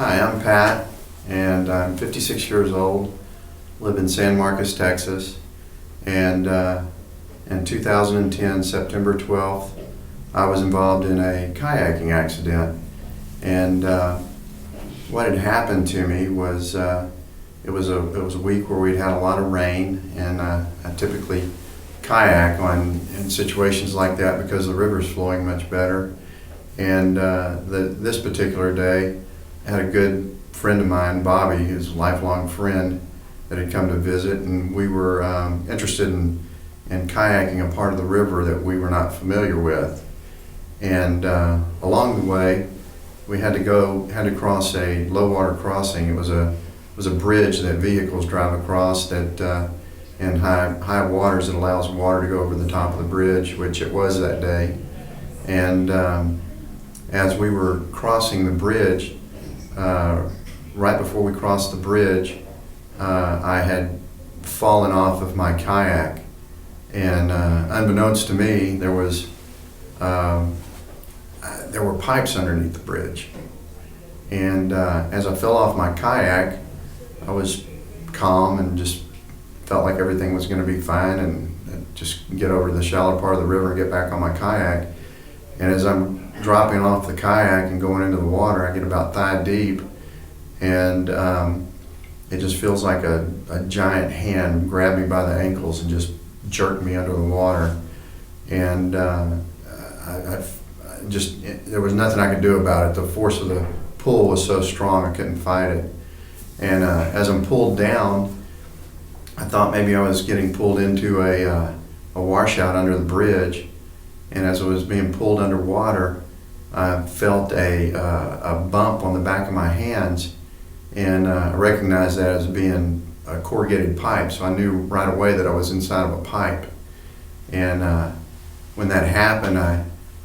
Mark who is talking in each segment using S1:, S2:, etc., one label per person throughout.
S1: Hi, I'm Pat, and I'm 56 years old, live in San Marcos, Texas, and in 2010, September 12th, I was involved in a kayaking accident. And what had happened to me was it was a week where we'd had a lot of rain, and I typically kayak in situations like that because the river's flowing much better. And this particular day, I had a good friend of mine, Bobby, who's a lifelong friend, that had come to visit, and we were interested in kayaking a part of the river that we were not familiar with. And along the way, we had to cross a low water crossing. It was a bridge that vehicles drive across that in high waters it allows water to go over the top of the bridge, which it was that day. And as we were crossing the bridge, right before we crossed the bridge, I had fallen off of my kayak, and unbeknownst to me, there were pipes underneath the bridge. And as I fell off my kayak, I was calm and just felt like everything was going to be fine, and just get over the shallow part of the river and get back on my kayak. And as I'm dropping off the kayak and going into the water, I get about thigh deep, and it just feels like a giant hand grabbed me by the ankles and just jerked me under the water. And there was nothing I could do about it. The force of the pull was so strong I couldn't fight it. And as I'm pulled down, I thought maybe I was getting pulled into a washout under the bridge. And as I was being pulled underwater, I felt a bump on the back of my hands, and I recognized that as being a corrugated pipe. So I knew right away that I was inside of a pipe. And when that happened,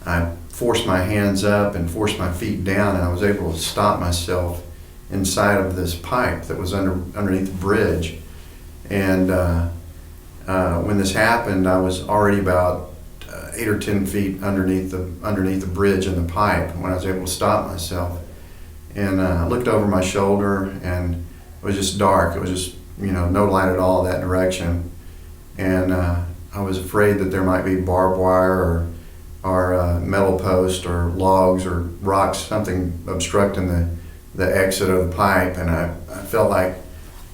S1: I forced my hands up and forced my feet down, and I was able to stop myself inside of this pipe that was underneath the bridge. And when this happened, I was already about 8 or 10 feet underneath the bridge in the pipe when I was able to stop myself. And I looked over my shoulder, and it was just dark. It was just, no light at all that direction. And I was afraid that there might be barbed wire or metal post or logs or rocks, something obstructing the exit of the pipe. And I felt like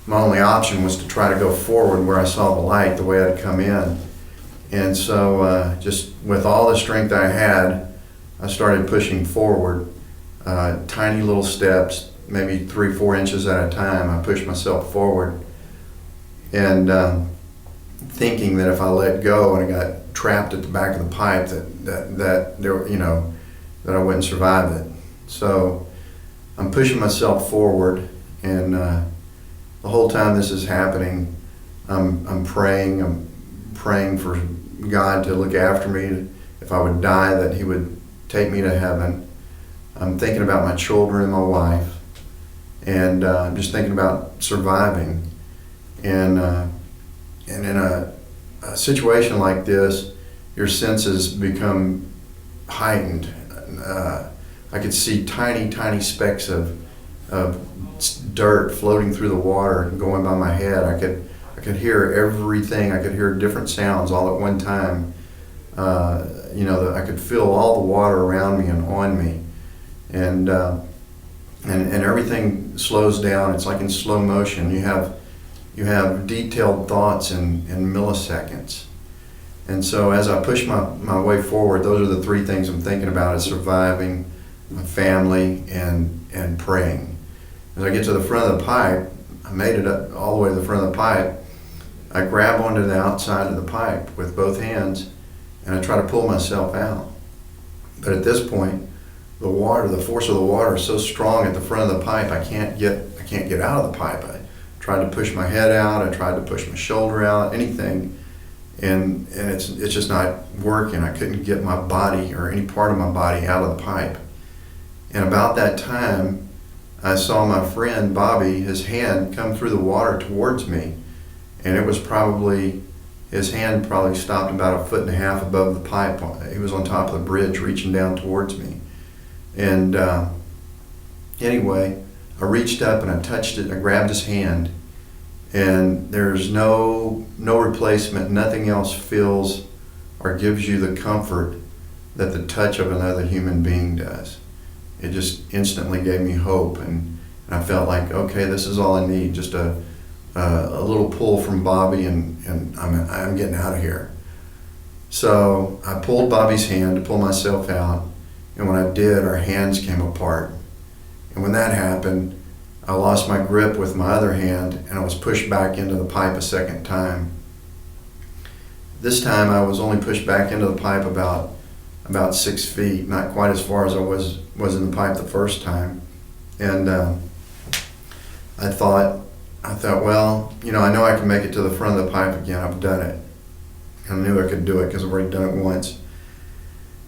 S1: my only option was to try to go forward where I saw the light, the way I'd come in. And so just with all the strength I had, I started pushing forward, tiny little steps, maybe 3-4 inches at a time. I pushed myself forward, and thinking that if I let go and I got trapped at the back of the pipe, that I wouldn't survive it. So I'm pushing myself forward, and the whole time this is happening, I'm praying for God to look after me. If I would die, that He would take me to heaven. I'm thinking about my children and my wife, and I'm just thinking about surviving. And in a situation like this, your senses become heightened. I could see tiny specks of dirt floating through the water and going by my head. I could hear everything. I could hear different sounds all at one time. I could feel all the water around me and on me, and everything slows down. It's like in slow motion. You have detailed thoughts in milliseconds. And so as I push my way forward, those are the three things I'm thinking about: is surviving, my family, and praying. As I get to the front of the pipe, I made it up all the way to the front of the pipe. I grab onto the outside of the pipe with both hands, and I try to pull myself out. But at this point, the force of the water is so strong at the front of the pipe, I can't get out of the pipe. I tried to push my head out, I tried to push my shoulder out, anything, and it's just not working. I couldn't get my body or any part of my body out of the pipe. And about that time, I saw my friend Bobby, his hand come through the water towards me. And it was his hand probably stopped about 1.5 feet above the pipe. He was on top of the bridge reaching down towards me. And anyway, I reached up and I touched it, I grabbed his hand, and there's no replacement. Nothing else feels or gives you the comfort that the touch of another human being does. It just instantly gave me hope, and I felt like, okay, this is all I need, just a little pull from Bobby, and I'm getting out of here. So I pulled Bobby's hand to pull myself out, and when I did, our hands came apart. And when that happened, I lost my grip with my other hand, and I was pushed back into the pipe a second time. This time I was only pushed back into the pipe about 6 feet, not quite as far as I was in the pipe the first time. And I thought, well, I know I can make it to the front of the pipe again. I've done it. I knew I could do it because I've already done it once.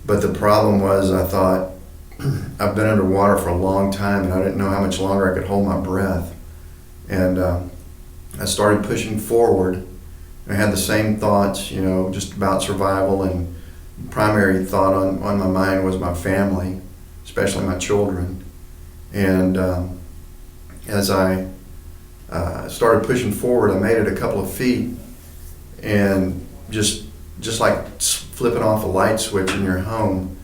S1: But the problem was, I thought, I've been underwater for a long time, and I didn't know how much longer I could hold my breath. And I started pushing forward. I had the same thoughts, just about survival, and the primary thought on my mind was my family, especially my children. And as I started pushing forward, I made it a couple of feet, and just like flipping off a light switch in your home,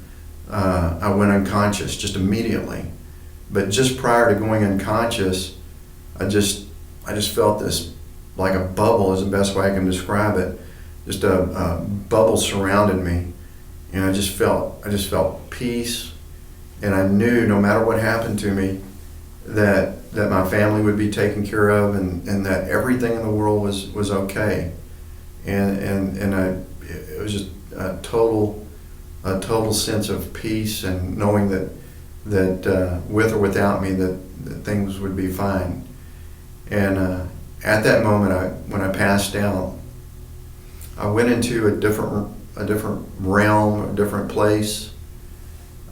S1: I went unconscious just immediately. But just prior to going unconscious, I just felt this, like a bubble is the best way I can describe it. Just a bubble surrounded me, and I just felt peace, and I knew no matter what happened to me, that my family would be taken care of, and that everything in the world was okay. And it was just a total sense of peace, and knowing that with or without me, that things would be fine. And at that moment, when I passed out, I went into a different realm, a different place.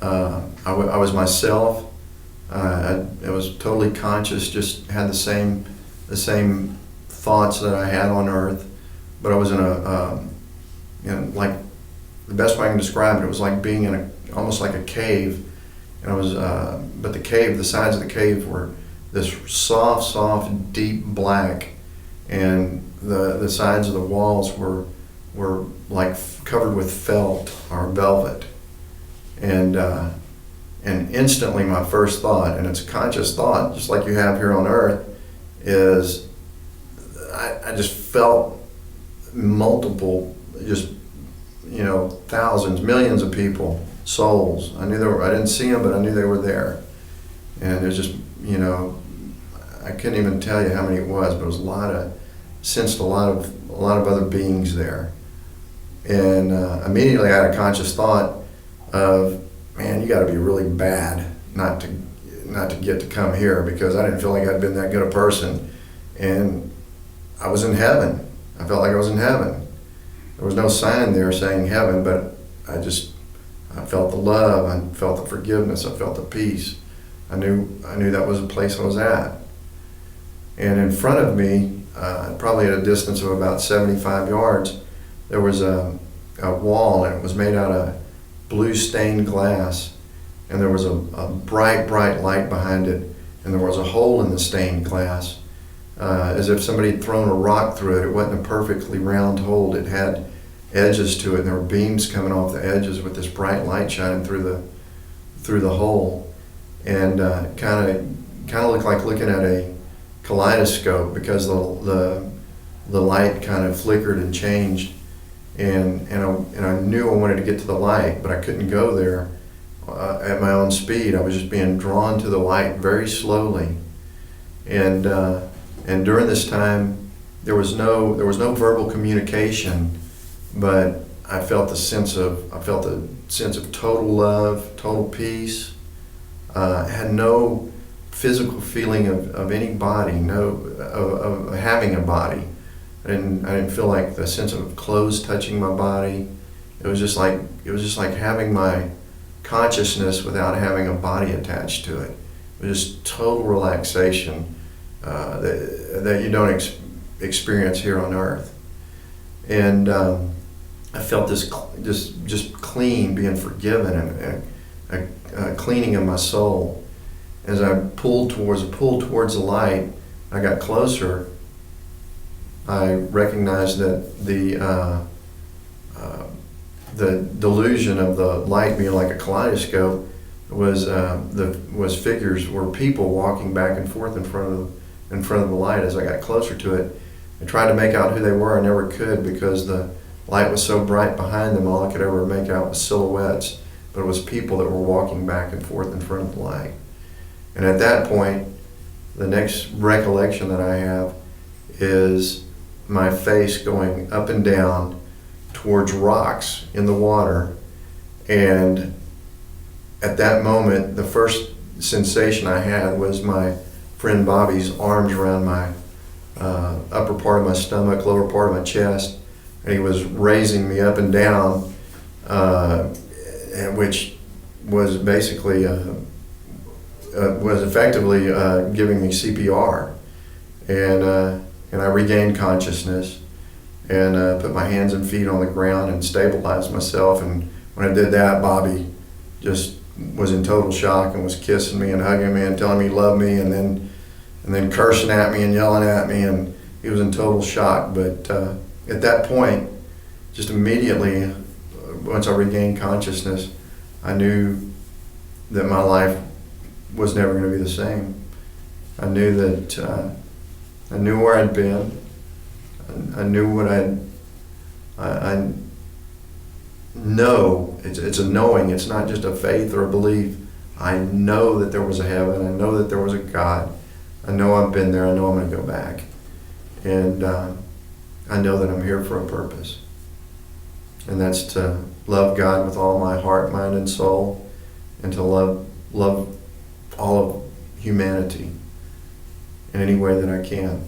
S1: I was myself. I was totally conscious. Just had the same thoughts that I had on Earth, but I was in like, the best way I can describe it, it was like being in almost like a cave. And I was, but the sides of the cave were this soft, deep black, and the sides of the walls were like covered with felt or velvet. And instantly my first thought, and it's a conscious thought, just like you have here on Earth, is I just felt multiple, just thousands, millions of people, souls. I knew I didn't see them, but I knew they were there. And it was just, I couldn't even tell you how many it was, but it was sensed a lot of other beings there. And immediately I had a conscious thought of, man, you got to be really bad not to get to come here, because I didn't feel like I'd been that good a person, and I was in heaven. I felt like I was in heaven. There was no sign there saying heaven, but I felt the love, I felt the forgiveness, I felt the peace. I knew that was the place I was at. And in front of me, probably at a distance of about 75 yards, there was a wall, and it was made out of blue stained glass, and there was a bright light behind it, and there was a hole in the stained glass, as if somebody had thrown a rock through it. It wasn't a perfectly round hole. It had edges to it, and there were beams coming off the edges with this bright light shining through the hole, and kind of looked like looking at a kaleidoscope, because the light kind of flickered and changed, and I knew I wanted to get to the light, but I couldn't go there at my own speed. I was just being drawn to the light very slowly, and during this time there was no verbal communication, but I felt the sense of total love, total peace. I had no physical feeling of any body, of having a body. I didn't feel like the sense of clothes touching my body. It was just like having my consciousness without having a body attached to it. It was just total relaxation that you don't experience here on Earth. And I felt this just clean, being forgiven, and a cleaning of my soul. as I pulled towards the light, I got closer. I recognized that the delusion of the light being like a kaleidoscope was figures, were people walking back and forth in front of the light. As I got closer to it, I tried to make out who they were. I never could, because the light was so bright behind them. All I could ever make out was silhouettes, but it was people that were walking back and forth in front of the light. And at that point, the next recollection that I have is my face going up and down towards rocks in the water. And at that moment, the first sensation I had was my friend Bobby's arms around my upper part of my stomach, lower part of my chest, and he was raising me up and down, which was basically was effectively giving me CPR, and I regained consciousness and put my hands and feet on the ground and stabilized myself. And when I did that, Bobby just was in total shock and was kissing me and hugging me and telling me he loved me, and then cursing at me and yelling at me, and he was in total shock. But at that point, just immediately, once I regained consciousness, I knew that my life was never going to be the same. I knew that I knew where I'd been. I knew what I know. It's a knowing. It's not just a faith or a belief. I know that there was a heaven. I know that there was a God. I know I've been there. I know I'm going to go back. And I know that I'm here for a purpose. And that's to love God with all my heart, mind, and soul, and to love all of humanity in any way that I can.